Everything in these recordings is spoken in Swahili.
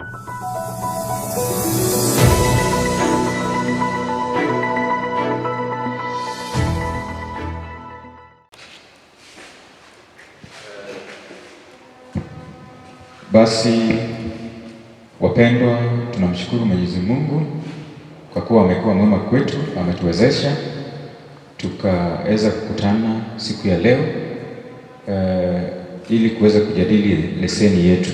Basi wapendwa, tunamshukuru Mwenyezi Mungu kwa kuwa amekuwa mwema kwetu, ametuwezesha tukaweza kukutana siku ya leo ili kuweza kujadili leseni yetu.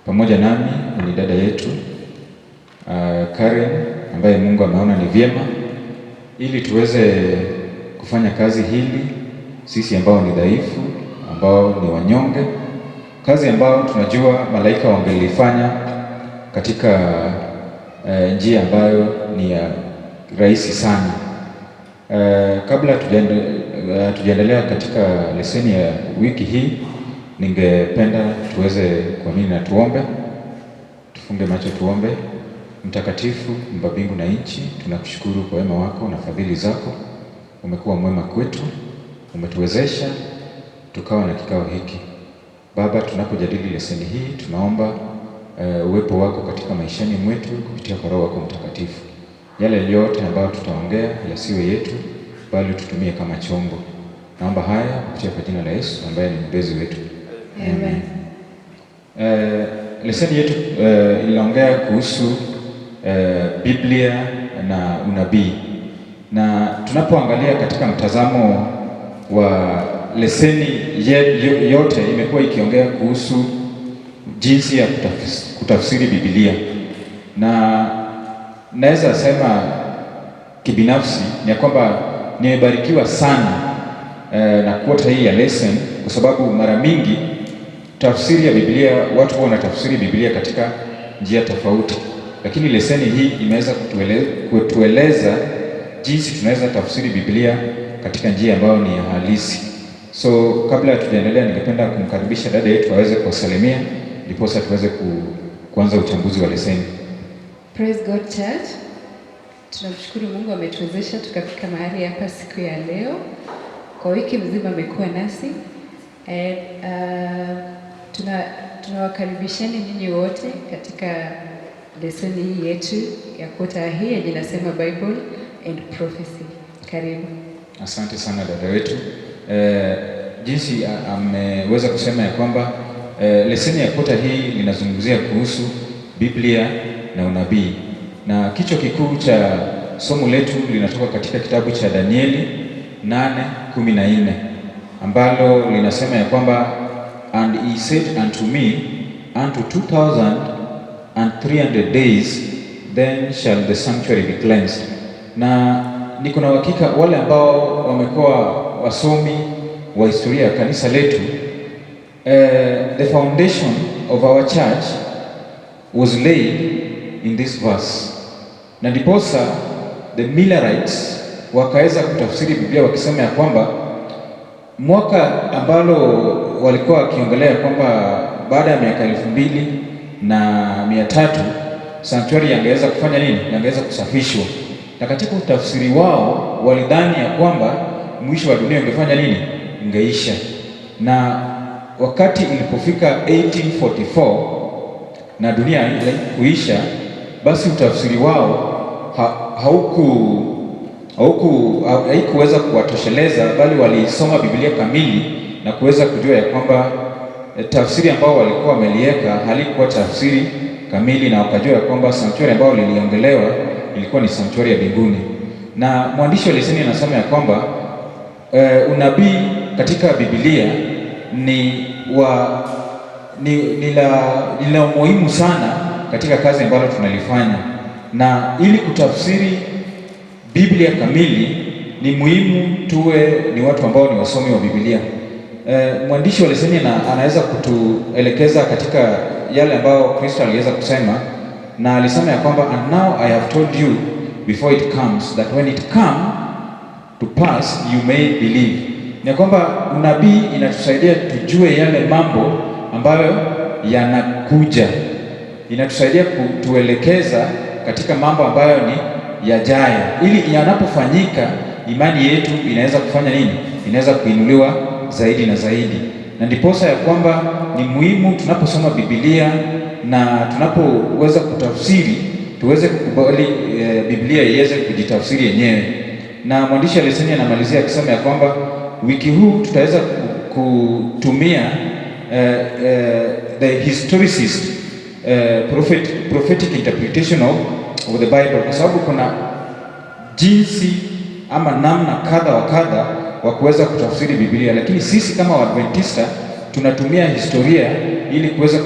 Pamoja nami ni dada yetu Karen, ambaye Mungu ameona ni vyema ili tuweze kufanya kazi hili, sisi ambao ni dhaifu, ambao ni wanyonge, kazi ambayo tunajua malaika wangelifanya katika njia ambayo ni ya rahisi sana. Kabla tujaendelea katika leseni ya wiki hii, ningependa tuweze kuamini na tuombe. Tufunge macho tuombe. Mtakatifu, Baba mbingu na nchi, tunakushukuru kwa wema wako na fadhili zako. Umekuwa mwema kwetu, umetuwezesha tukawa na kikao hiki. Baba, tunapojadili leseni hii, tunaomba uwepo wako katika maishani mwetu kupitia kwa Roho wako Mtakatifu. Yale yote ambayo tutaongea yasiwe yetu, bali tutumie kama chombo. Naomba haya kupitia kwa jina la Yesu ambaye ni mwombezi wetu. Amen. Leseni yetu inaongea kuhusu Biblia na unabii. Na tunapoangalia katika mtazamo wa leseni yote imekuwa ikiongea kuhusu jinsi ya kutafsiri Biblia. Na naweza sema kibinafsi ni kwamba nimebarikiwa sana na kuota hii ya lesson, kwa sababu mara mingi tafsiri ya Biblia watu huwa wanatafsiri Biblia katika njia tofauti, lakini leseni hii imeweza kutueleza jinsi tunaweza tafsiri Biblia katika njia ambayo ni halisi. So kabla tujaendelea, ningependa kumkaribisha dada yetu aweze kuwasalimia ndiposa tuweze kuanza uchambuzi wa leseni. Praise God Church. Tunamshukuru Mungu ametuwezesha tukafika mahali hapa siku ya leo. Kwa wiki mzima amekuwa nasi. Tunawakaribisheni nyinyi wote katika leseni hii yetu ya kota hii yenye inasema Bible and Prophecy. Karibu. Asante sana dada wetu. Jinsi ameweza kusema ya kwamba leseni ya kota hii linazungumzia kuhusu Biblia na unabii, na kichwa kikuu cha somo letu linatoka katika kitabu cha Danieli 8:14 ambalo linasema ya kwamba, and he said unto me, unto 2,300 days then shall the sanctuary be cleansed. Na niko na uhakika wale ambao wamekuwa wasomi wa historia ya kanisa letu, the foundation of our church was laid in this verse. Na ndiposa the Millerites wakaweza kutafsiri Biblia wakisema ya kwamba mwaka ambalo walikuwa wakiongelea kwamba baada ya miaka 2,300 sanctuary yangeweza kufanya nini? Yangeweza kusafishwa. Na katika utafsiri wao walidhani ya kwamba mwisho wa dunia ungefanya nini? Ungeisha. Na wakati ilipofika 1844 na dunia kuisha, basi utafsiri wao haikuweza kuwatosheleza, bali walisoma Biblia kamili na kuweza kujua ya kwamba tafsiri ambao walikuwa wameliweka halikuwa tafsiri kamili, na wakajua ya kwamba sanctuary ambao liliongelewa ilikuwa ni sanctuary ya mbinguni. Na mwandishi wa leseni anasema ya kwamba unabii katika Biblia ni la muhimu sana katika kazi ambayo tunalifanya, na ili kutafsiri Biblia kamili ni muhimu tuwe ni watu ambao ni wasomi wa Biblia. Mwandishi wa leseni anaweza kutuelekeza katika yale ambayo Kristo aliweza kusema, na alisema ya kwamba, and now I have told you before it comes, that when it come to pass you may believe. Ni kwamba unabii inatusaidia tujue yale mambo ambayo yanakuja, inatusaidia kutuelekeza katika mambo ambayo ni yajayo, ili yanapofanyika imani yetu inaweza kufanya nini? Inaweza kuinuliwa zaidi na zaidi. Na ndiposa ya kwamba ni muhimu tunaposoma Biblia na tunapoweza kutafsiri tuweze kukubali Biblia iweze kujitafsiri yenyewe. Na mwandishi wa leseni anamalizia akisema ya kwamba wiki huu tutaweza kutumia the historicist prophetic interpretation of the Bible, kwa sababu kuna jinsi ama namna kadha wa kadha wa kuweza kutafsiri Biblia, lakini sisi kama Waadventista tunatumia historia ili kuweza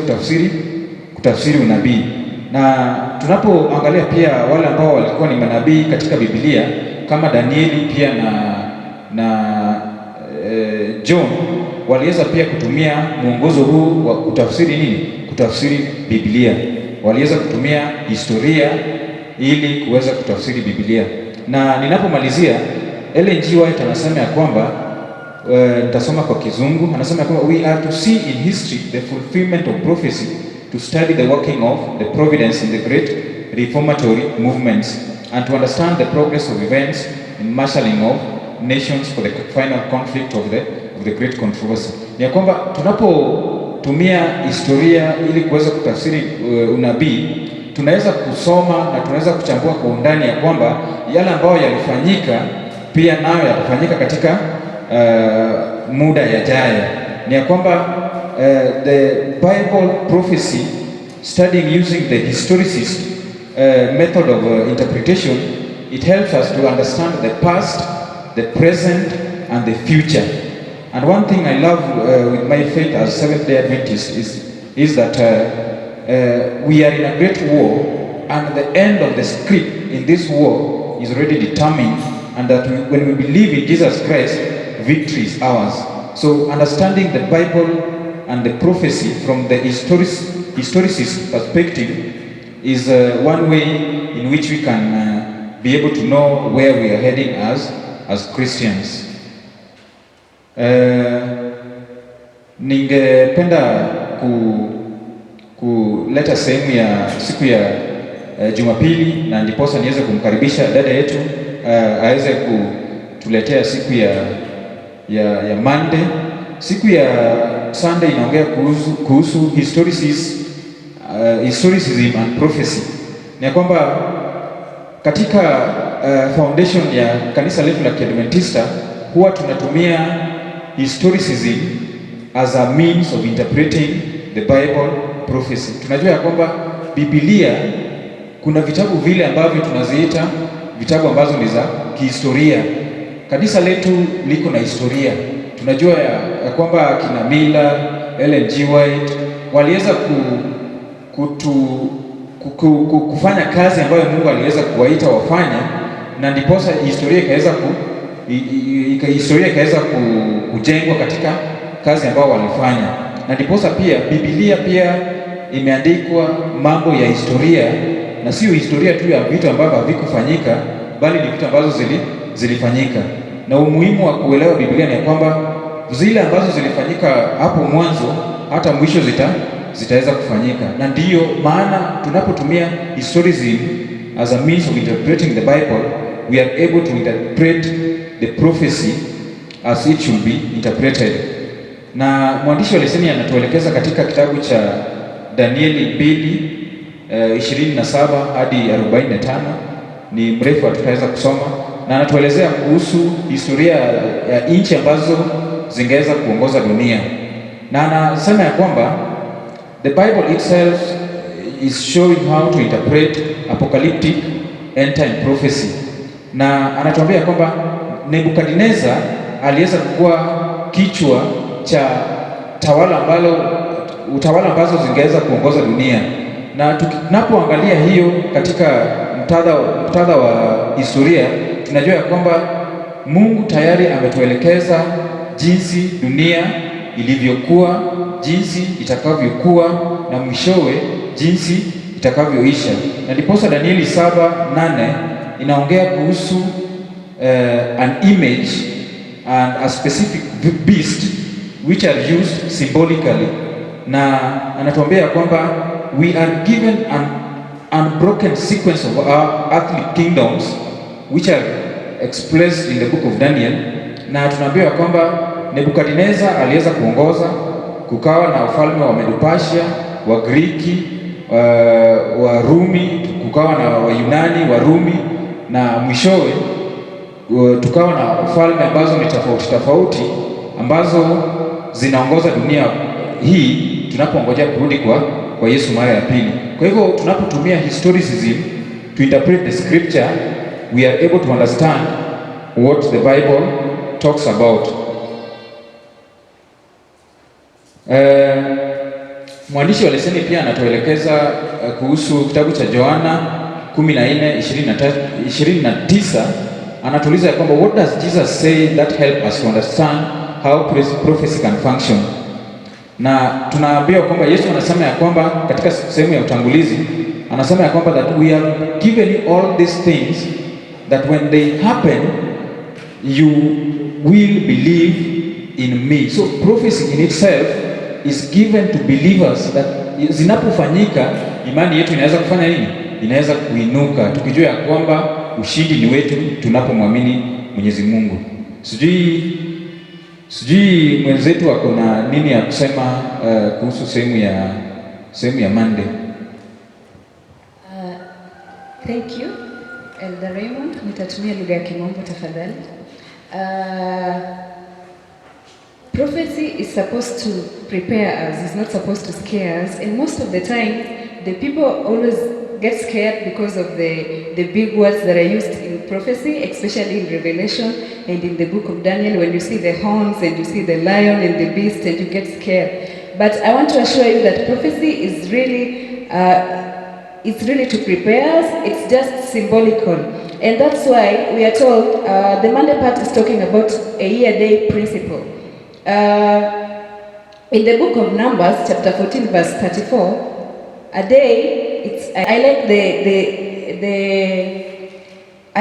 kutafsiri unabii. Na tunapoangalia pia wale ambao walikuwa ni manabii katika Biblia kama Danieli pia na John waliweza pia kutumia mwongozo huu wa kutafsiri Biblia. Waliweza kutumia historia ili kuweza kutafsiri Biblia. Na ninapomalizia, Ellen G. White anasema ya kwamba nitasoma kwa Kizungu, anasema ya kwamba we are to see in history the fulfillment of prophecy, to study the working of the providence in the great reformatory movements, and to understand the progress of events in marshalling of nations for the final conflict of the great controversy. Ni kwamba tunapotumia historia ili kuweza kutafsiri unabii, tunaweza kusoma na tunaweza kuchambua kwa undani ya kwamba yale ambayo yalifanyika pia nayo yatafanyika katika muda yajayo. Ni ya kwamba the Bible prophecy, studying using the historicist method of interpretation, it helps us to understand the past, the present and the future. And one thing I love with my faith as Seventh-day Adventist is that we are in a great war, and the end of the script in this war is already determined, and that when we believe in Jesus Christ, victory is ours. So understanding the Bible and the prophecy from the historicist perspective is one way in which we can be able to know where we are heading as Christians. Ningependa kuleta sehemu ya siku ya Jumapili, na ndiposa niweze kumkaribisha dada yetu aweze kutuletea siku ya Monday. Siku ya Sunday inaongea kuhusu historicism and prophecy. Ni kwamba katika foundation ya kanisa letu la Kiadventista huwa tunatumia historicism as a means of interpreting the Bible prophecy. Tunajua ya kwamba Biblia kuna vitabu vile ambavyo tunaziita vitabu ambazo ni za kihistoria. Kanisa letu liko na historia. Tunajua ya kwamba kina Miller, Ellen G. White waliweza kufanya kazi ambayo Mungu aliweza kuwaita wafanya, na ndiposa historia ikaweza kujengwa katika kazi ambayo walifanya. Na ndiposa pia Biblia pia imeandikwa mambo ya historia, na sio historia tu ya vitu ambavyo havikufanyika, bali ni vitu ambazo zilifanyika. Na umuhimu wa kuelewa Biblia ni kwamba zile ambazo zilifanyika hapo mwanzo hata mwisho zitaweza kufanyika. Na ndiyo maana tunapotumia historicism as a means of interpreting the Bible, we are able to interpret the prophecy as it should be interpreted. Na mwandishi wa leseni anatuelekeza katika kitabu cha Danieli 2:27 hadi 45. Ni mrefu, tutaweza kusoma, na anatuelezea kuhusu historia ya nchi ambazo zingeweza kuongoza dunia. Na anasema ya kwamba the Bible itself is showing how to interpret apocalyptic end time prophecy. Na anatuambia kwamba Nebukadneza aliweza kuwa kichwa cha utawala ambazo zingeweza kuongoza dunia. Na tunapoangalia hiyo katika muktadha wa historia, tunajua ya kwamba Mungu tayari ametuelekeza jinsi dunia ilivyokuwa, jinsi itakavyokuwa, na mwishowe jinsi itakavyoisha. Na ndiposa Danieli 7:8 inaongea kuhusu an image and a specific beast which are used symbolically. Na anatuambia kwamba we are given an unbroken sequence of our earthly kingdoms which are expressed in the book of Daniel. Na tunaambiwa kwamba Nebukadneza aliweza kuongoza, kukawa na ufalme wa Medo-Persia, wa Griki Warumi, kukawa na Wayunani, Warumi, na mwishowe tukawa na falme ambazo ni tofauti tofauti ambazo zinaongoza dunia hii tunapongojea kurudi kwa Yesu mara ya pili. Kwa hivyo tunapotumia historicism to interpret the scripture, we are able to understand what the Bible talks about. Mwandishi wa leseni pia anatuelekeza kuhusu kitabu cha Yohana 14:29. Anatuuliza ya kwamba what does Jesus say that help us to understand how prophecy can function. Na tunaambiwa kwamba Yesu anasema ya kwamba katika sehemu ya utangulizi anasema ya kwamba that we have given you all these things that when they happen you will believe in me. So prophecy in itself is given to believers, that zinapofanyika imani yetu inaweza kufanya nini? Inaweza kuinuka tukijua ya kwamba ushindi ni wetu tunapomwamini Mwenyezi Mungu. Sijui mwenzetu ako na nini ya kusema kuhusu sehemu ya Monday. Thank you Elder Raymond, nitatumia lugha ya Kimombo tafadhali. Prophecy is supposed to prepare us, it's not supposed to scare us, and most of the time the people always get scared because of the big words that are used in prophecy, especially in Revelation and in the book of Daniel, when you see the horns and you see the lion and the beast and you get scared. But I want to assure you that prophecy is really it's really to prepare us. It's just symbolical, and that's why we are told the Monday part is talking about a year-day principle. In the book of Numbers, chapter 14, verse 34, a day. I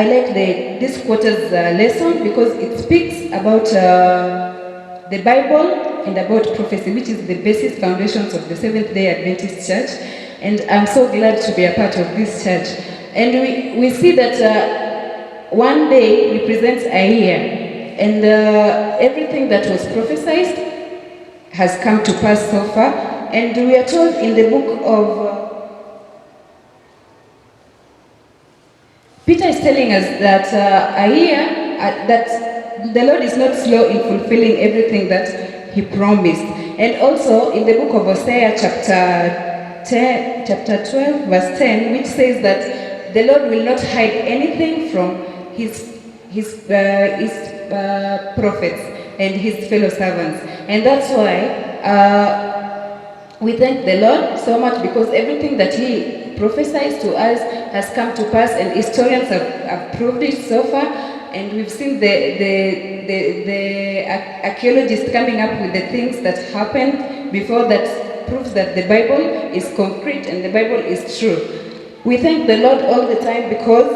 like this quarter's lesson because it speaks about the Bible and about prophecy, which is the basis foundations of the Seventh-day Adventist Church. And I'm so glad to be a part of this church. And we see that one day represents a year, and everything that was prophesied has come to pass so far. And we are told in the book of Peter is telling us that a year, that the Lord is not slow in fulfilling everything that He promised. And also in the book of Hosea chapter 12, verse 10, which says that the Lord will not hide anything from His prophets and His fellow servants. And that's why we thank the Lord so much, because everything that He prophesies to us has come to pass, and historians have proved it so far. And we've seen the archaeologists coming up with the things that happened before that proves that the Bible is concrete and the Bible is true. We thank the Lord all the time because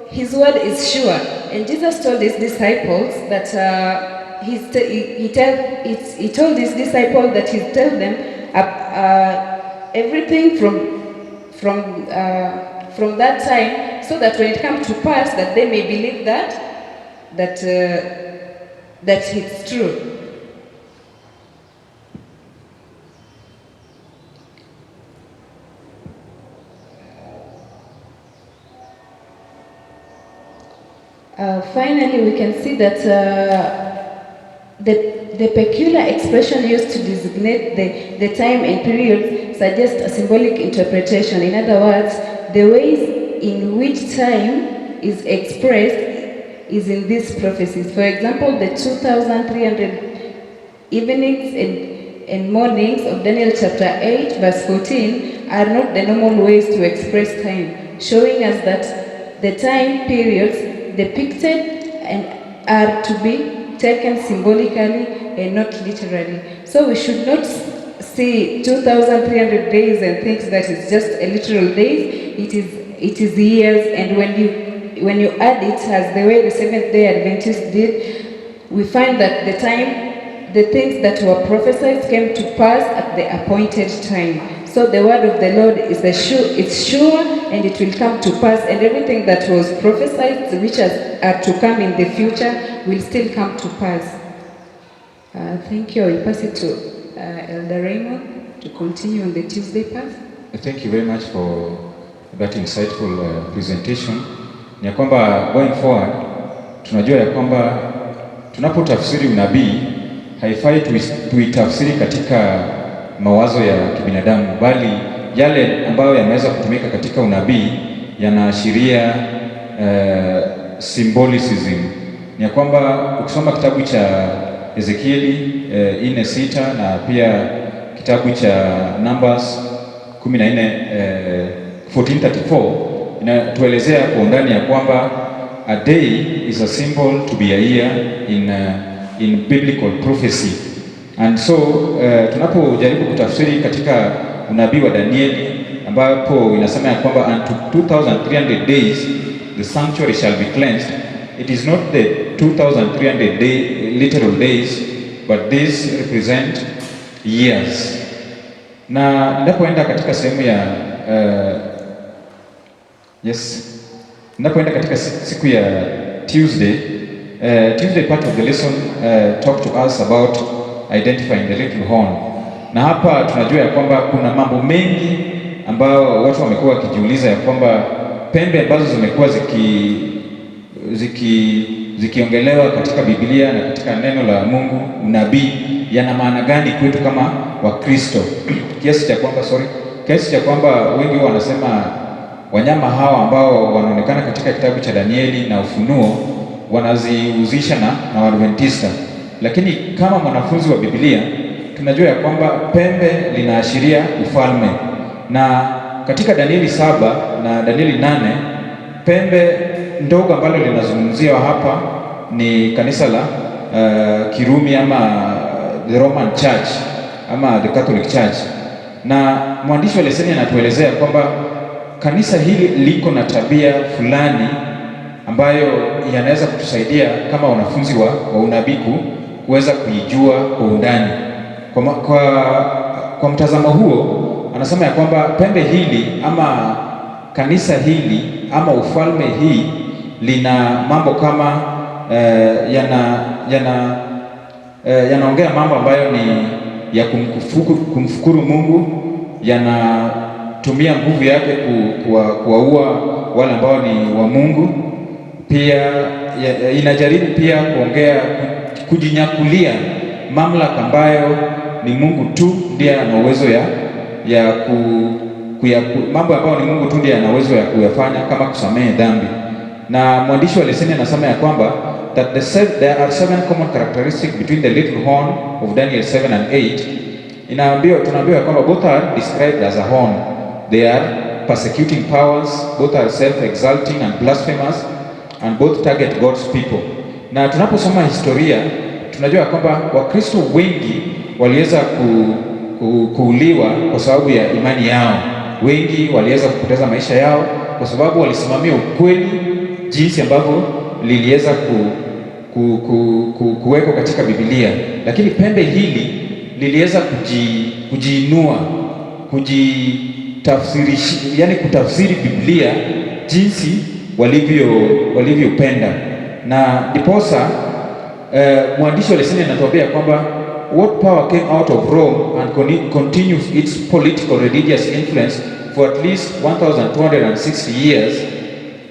His word is sure. And Jesus told His disciples that He told His disciples that He'd tell them everything from that time, so that when it comes to pass, that they may believe that it's true. Finally, we can see that the peculiar expression used to designate the time and period suggests a symbolic interpretation. In other words, the ways in which time is expressed is in these prophecies. For example, the 2,300 evenings and mornings of Daniel chapter 8, verse 14 are not the normal ways to express time, showing us that the time periods depicted are to be taken symbolically and not literally. So we should not see 2,300 days and think that it's just a literal days. It is years, and when you add it as the way the Seventh-day Adventists did, we find that the things that were prophesied came to pass at the appointed time. So the word of the Lord is sure, and it will come to pass, and everything that was prophesied, which are to come in the future, will still come to pass. Thank you. I will pass it to Elder Raymond to continue on the Tuesday path. Thank you very much for that insightful presentation. Ni kwamba going forward tunajua ya kwamba tunapotafsiri unabii haifai tuitafsiri katika mawazo ya kibinadamu, bali yale ambayo yanaweza kutumika katika unabii yanaashiria symbolicism. Ni kwamba ukisoma kitabu cha Ezekieli 4:6 na pia kitabu cha Numbers 14:34 inatuelezea kwa undani ya kwamba a day is a symbol to be a year in biblical prophecy. And so tunapojaribu kutafsiri katika unabii wa Danieli ambapo inasema ya kwamba unto 2300 days the sanctuary shall be cleansed, it is not the 2300 literal days, but these represent years. Na ninapoenda katika sehemu ya ninapoenda katika siku ya Tuesday part of the lesson talk to us about identifying the little horn. Na hapa tunajua ya kwamba kuna mambo mengi ambayo watu wamekuwa wakijiuliza ya kwamba pembe ambazo zimekuwa zikiongelewa katika Biblia na katika neno la Mungu, unabii, yana maana gani kwetu kama Wakristo? kiasi cha kwamba wengi wanasema wanyama hawa ambao wanaonekana katika kitabu cha Danieli na Ufunuo wanazihusisha na Waadventista. Lakini kama mwanafunzi wa Biblia tunajua ya kwamba pembe linaashiria ufalme, na katika Danieli 7 na Danieli 8 pembe ndogo ambalo linazungumziwa hapa ni kanisa la Kirumi ama the Roman Church ama the Catholic Church. Na mwandishi wa leseni anatuelezea kwamba kanisa hili liko na tabia fulani ambayo yanaweza kutusaidia kama wanafunzi wa unabii kuweza kuijua kwa undani. Kwa mtazamo huo anasema ya kwamba pembe hili ama kanisa hili ama ufalme hii lina mambo kama yanaongea mambo ambayo ni ya kumshukuru Mungu, yanatumia nguvu yake kuwaua wale ambao ni wa Mungu. Pia inajaribu pia kujinyakulia mamlaka ambayo ni Mungu tu ndiye ana uwezo mambo ambayo ni Mungu tu ndiye ana uwezo ya kuyafanya, kama kusamehe dhambi. Na mwandishi wa leseni anasema ya kwamba that there are 7 common characteristics between the little horn of Daniel 7 and 8. Tunaambiwa kwamba both are described as a horn. They are persecuting powers, both are self-exalting and blasphemous, and both target God's people. Na tunaposoma historia tunajua kwamba Wakristo wengi waliweza kuuliwa kwa sababu ya imani yao. Wengi waliweza kupoteza maisha yao kwa sababu walisimamia ukweli jinsi ambavyo liliweza kuwekwa katika Biblia. Lakini pembe hili liliweza kujiinua, yani kutafsiri Biblia jinsi walivyopenda. Na ndiposa mwandishi wa leseni anatuambia kwamba what power came out of Rome and continues its political religious influence for at least 1260 years.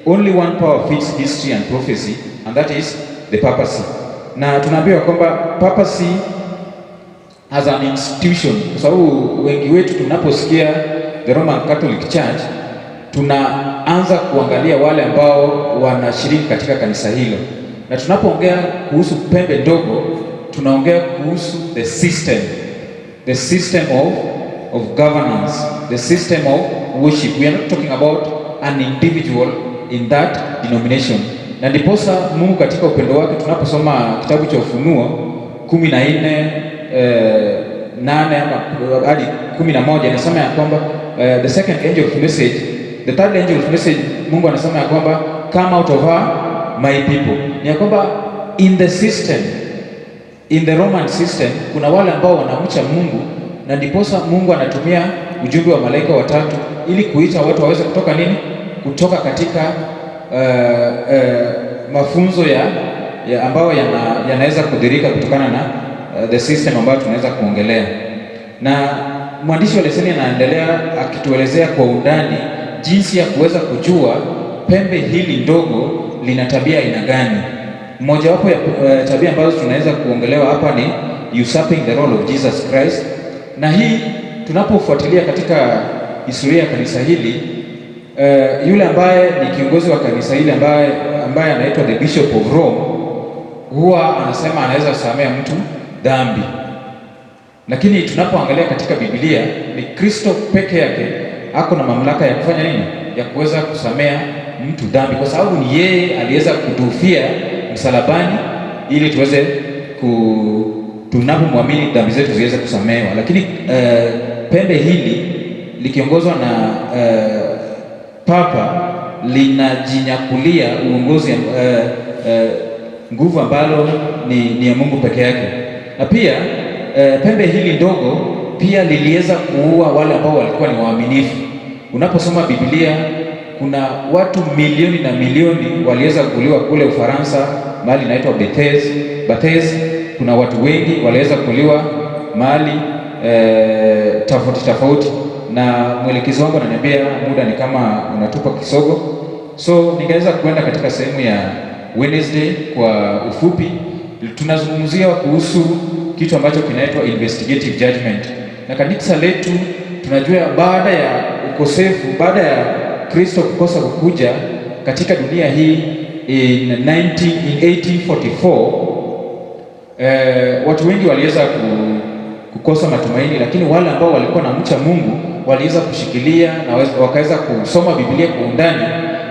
Only one power fits history and prophecy, and that is the papacy. Na tunaambiwa kwamba papacy as an institution, kwa sababu wengi wetu tunaposikia the Roman Catholic Church tunaanza kuangalia wale ambao wanashiriki katika kanisa hilo, na tunapoongea kuhusu pembe ndogo tunaongea kuhusu the system of governance, the system of worship. We are not talking about an individual in that denomination. Na ndiposa Mungu katika upendo wake tunaposoma kitabu cha Ufunuo 14:8 hadi 11 anasema ya kwamba the third angel of message, Mungu anasema ya kwamba come out of her my people. Ni ya kwamba in the Roman system kuna wale ambao wanamcha Mungu, na ndiposa Mungu anatumia ujumbe wa malaika watatu ili kuita watu waweze kutoka katika mafunzo ambayo yanaweza kudhirika kutokana na the system ambayo tunaweza kuongelea. Na mwandishi wa leseni anaendelea akituelezea kwa undani jinsi ya kuweza kujua pembe hili ndogo lina tabia aina gani. Mmojawapo ya tabia ambazo tunaweza kuongelewa hapa ni usurping the role of Jesus Christ, na hii tunapofuatilia katika historia ya kanisa hili, yule ambaye ni kiongozi wa kanisa hili ambaye anaitwa the Bishop of Rome huwa anasema anaweza kusamea mtu dhambi, lakini tunapoangalia katika Biblia ni Kristo peke yake ako na mamlaka ya kufanya nini? Ya kuweza kusamea mtu dhambi, kwa sababu ni yeye aliweza kutufia msalabani ili tuweze tunapomwamini dhambi zetu ziweze kusamehewa. Lakini pembe hili likiongozwa na Papa linajinyakulia uongozi nguvu ambalo ni ya Mungu peke yake. Na pia pembe hili ndogo pia liliweza kuua wale ambao walikuwa ni waaminifu. Unaposoma Biblia kuna watu milioni na milioni waliweza kuuliwa kule Ufaransa, mahali inaitwa Bethes. Kuna watu wengi waliweza kuuliwa mahali tofauti, na mwelekezi wangu ananiambia muda ni kama unatupa kisogo, so ningeweza kuenda katika sehemu ya Wednesday kwa ufupi. Tunazungumzia kuhusu kitu ambacho kinaitwa investigative judgment, na kanisa letu tunajua baada ya ukosefu, baada ya Kristo kukosa kukuja katika dunia hii in 1844, watu wengi waliweza kukosa matumaini, lakini wale ambao walikuwa na mcha Mungu waliweza kushikilia na wakaweza kusoma Biblia kwa undani,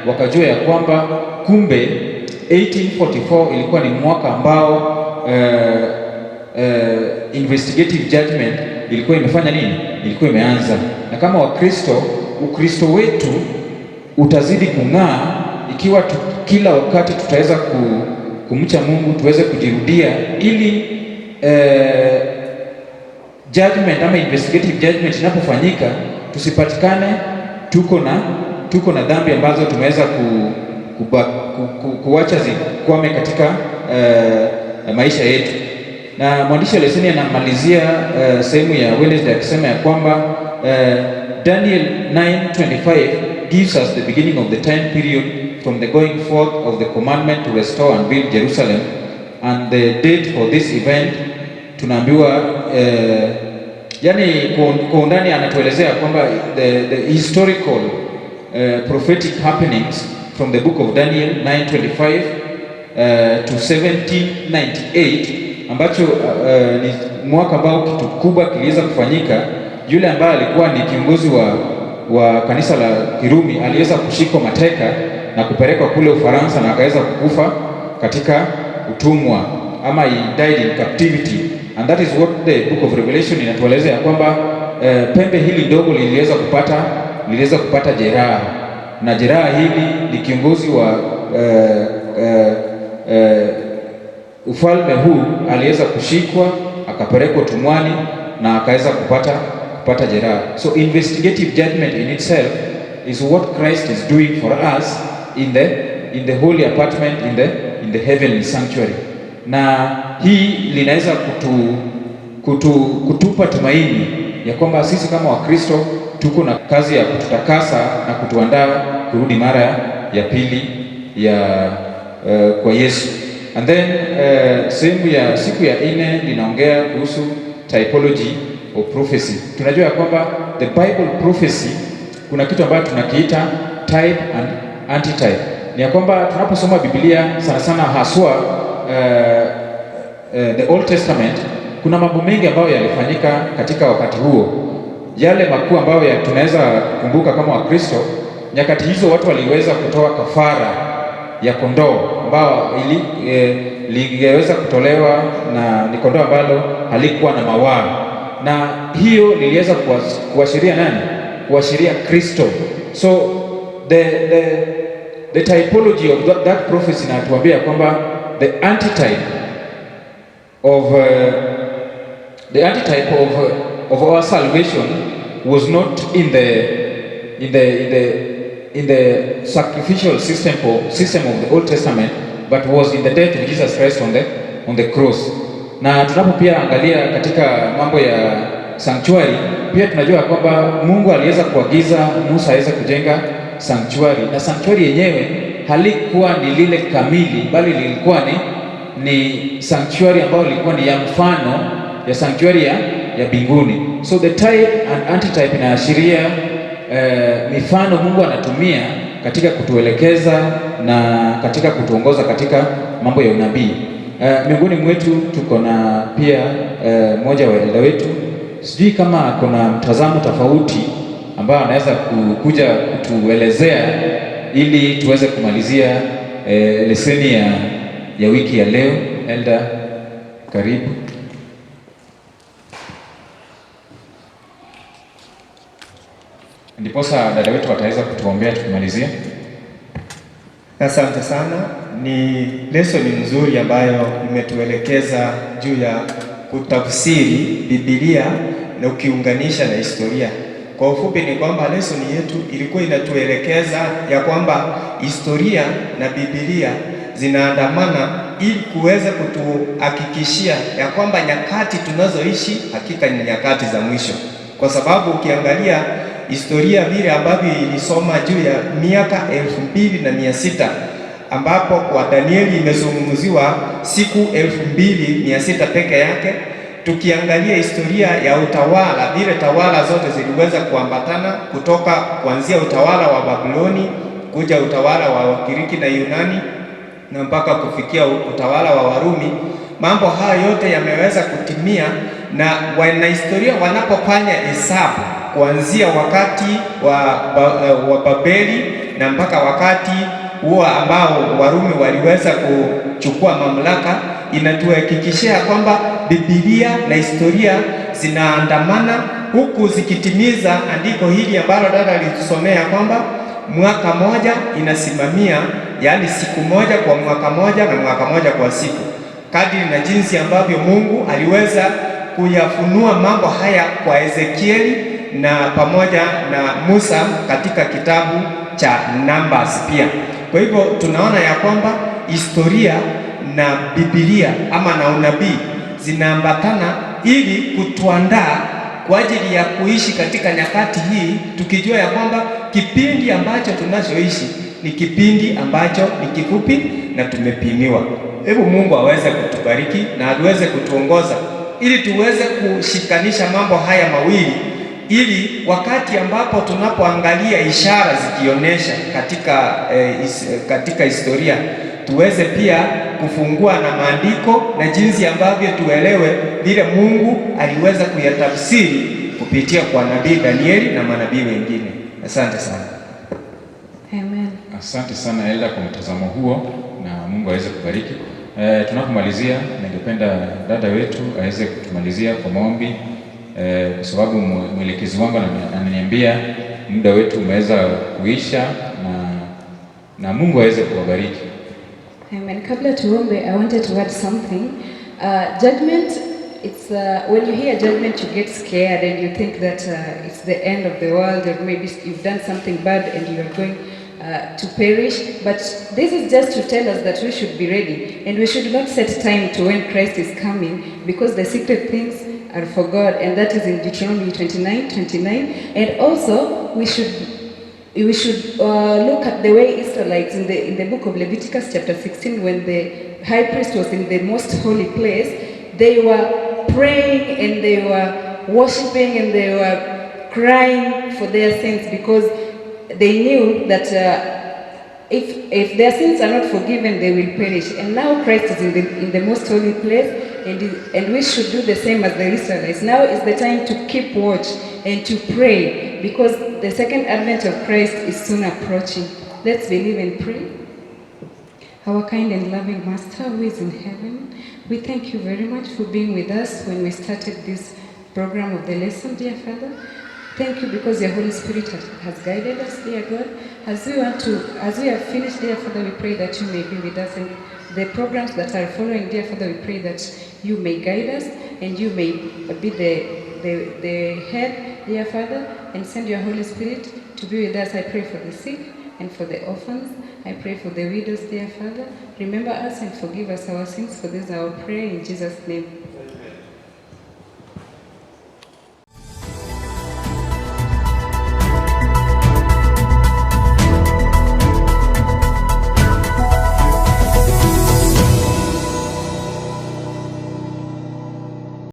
wakajua ya kwamba kumbe 1844 ilikuwa ni mwaka ambao investigative judgment ilikuwa imefanya nini? Ilikuwa imeanza. Na kama Wakristo, Ukristo wetu utazidi kung'aa ikiwa kila wakati tutaweza kumcha Mungu, tuweze kujirudia, ili judgment ama investigative judgment inapofanyika tusipatikane tuko na dhambi ambazo tumeweza kuacha zikwame katika maisha yetu. Na mwandishi wa leseni anamalizia sehemu ya Wednesday akisema ya kwamba Daniel 9:25 gives us the beginning of the time period from the going forth of the commandment to restore and build Jerusalem, and the date for this event tunaambiwa yani kwa undani anatuelezea kwamba the historical prophetic happenings from the book of Daniel 9:25 to 1798, ambacho ni mwaka ambao kitu kubwa kiliweza kufanyika. Yule ambaye alikuwa ni kiongozi wa kanisa la Kirumi aliweza kushikwa mateka na kupelekwa kule Ufaransa, na akaweza kukufa katika utumwa, ama he died in captivity, and that is what the book of Revelation inatuelezea kwamba pembe hili ndogo liliweza kupata jeraha, na jeraha hili ni kiongozi wa ufalme huu aliweza kushikwa akapelekwa utumwani na akaweza kupata jeraha. So investigative judgment in itself is what Christ is doing for us in the holy apartment, in the heavenly sanctuary. Na hii linaweza kutupa tumaini ya kwamba sisi kama Wakristo tuko na kazi ya kututakasa na kutuandaa kurudi mara ya pili kwa Yesu. And then sehemu ya siku ya 4 linaongea kuhusu typology of prophecy. Tunajua ya kwamba the Bible prophecy kuna kitu ambacho tunakiita type and antitype. Ni ya kwamba tunaposoma Biblia sana sana haswa the Old Testament, kuna mambo mengi ambayo yalifanyika katika wakati huo. Yale makuu ambayo tunaweza kukumbuka kama Wakristo, nyakati hizo watu waliweza kutoa kafara ya kondoo ambao lingeweza kutolewa, na ni kondoo ambalo halikuwa na mawaa, na hiyo liliweza kuashiria nani? Kuashiria Kristo. So the typology of that prophecy inatuambia kwamba the antitype of our salvation was not in the sacrificial system of the Old Testament, but was in the death of Jesus Christ on the cross. Na tunapo pia angalia katika mambo ya sanctuary, pia tunajua kwamba Mungu aliweza kuagiza Musa aweze kujenga sanctuary, na sanctuary yenyewe halikuwa ni lile kamili, bali lilikuwa ni sanctuary ambayo ilikuwa ni ya mfano ya sanctuary ya mbinguni. So the type and antitype inaashiria mifano Mungu anatumia katika kutuelekeza na katika kutuongoza katika mambo ya unabii. Miongoni mwetu tuko na pia mmoja wa elda wetu, sijui kama kuna mtazamo tofauti ambao anaweza kuja kutuelezea ili tuweze kumalizia leseni ya wiki ya leo. Elda, karibu. Ndiposa dada wetu wataweza kutuombea tukimalizia. Asante sana. Ni lesoni nzuri ambayo imetuelekeza juu ya kutafsiri Biblia na ukiunganisha na historia. Kwa ufupi ni kwamba lesoni yetu ilikuwa inatuelekeza ya kwamba historia na Biblia zinaandamana ili kuweza kutuhakikishia ya kwamba nyakati tunazoishi hakika ni nyakati za mwisho, kwa sababu ukiangalia historia vile ambavyo ilisoma juu ya miaka 2600 ambapo kwa Danieli imezungumziwa siku 2600 peke yake. Tukiangalia historia ya utawala, vile tawala zote ziliweza kuambatana kutoka kuanzia utawala wa Babiloni kuja utawala wa Wagiriki na Yunani na mpaka kufikia utawala wa Warumi, mambo haya yote yameweza kutimia, na wanahistoria wanapofanya hesabu kuanzia wakati wa Babeli na mpaka wakati huo ambao Warumi waliweza kuchukua mamlaka, inatuhakikishia kwamba Biblia na historia zinaandamana huku zikitimiza andiko hili ambalo dada alitusomea kwamba mwaka moja inasimamia, yaani siku moja kwa mwaka moja na mwaka moja kwa siku, kadri na jinsi ambavyo Mungu aliweza kuyafunua mambo haya kwa Ezekieli na pamoja na Musa katika kitabu cha Numbers pia. Kwa hivyo tunaona ya kwamba historia na Biblia ama na unabii zinaambatana ili kutuandaa kwa ajili ya kuishi katika nyakati hii, tukijua ya kwamba kipindi ambacho tunachoishi ni kipindi ambacho ni kifupi na tumepimiwa. Hebu Mungu aweze kutubariki na aweze kutuongoza ili tuweze kushikanisha mambo haya mawili, ili wakati ambapo tunapoangalia ishara zikionyesha katika historia tuweze pia kufungua na maandiko na jinsi ambavyo tuelewe vile Mungu aliweza kuyatafsiri kupitia kwa nabii Danieli na manabii wengine. Asante sana. Amen. Asante sana Elda kwa mtazamo huo, na Mungu aweze kubariki. Tunapomalizia, ningependa dada wetu aweze kutumalizia kwa maombi, kwa sababu mwelekezi wangu ananiambia muda wetu umeweza kuisha, na Mungu aweze kuwabariki. Amen. Kabla tuombe, I wanted to add something. Judgment, it's when you hear judgment you get scared and you think that it's the end of the world, or maybe you've done something bad and you are going to perish. But this is just to tell us that we should be ready, and we should not set time to when Christ is coming, because the secret things are for God, and that is in Deuteronomy 29:29. And also we should look at the way Israelites in the book of Leviticus chapter 16, when the high priest was in the most holy place, they were praying and they were worshiping and they were crying for their sins, because they knew that if their sins are not forgiven, they will perish. And now Christ is in the most holy place, and we should do the same as the Israelites. Now is the time to keep watch and to pray, because the second advent of Christ is soon approaching. Let's believe and pray. Our kind and loving Master who is in heaven, we thank you very much for being with us when we started this program of the lesson, dear Father. Thank you because your Holy Spirit has guided us, dear God. As we have finished, dear Father, we pray that you may be with us, and the programs that are following, dear Father, we pray that you may guide us and you may be the head, dear Father, and send your Holy Spirit to be with us. I pray for the sick and for the orphans. I pray for the widows, dear Father. Remember us and forgive us our sins, for this is our prayer in Jesus' name.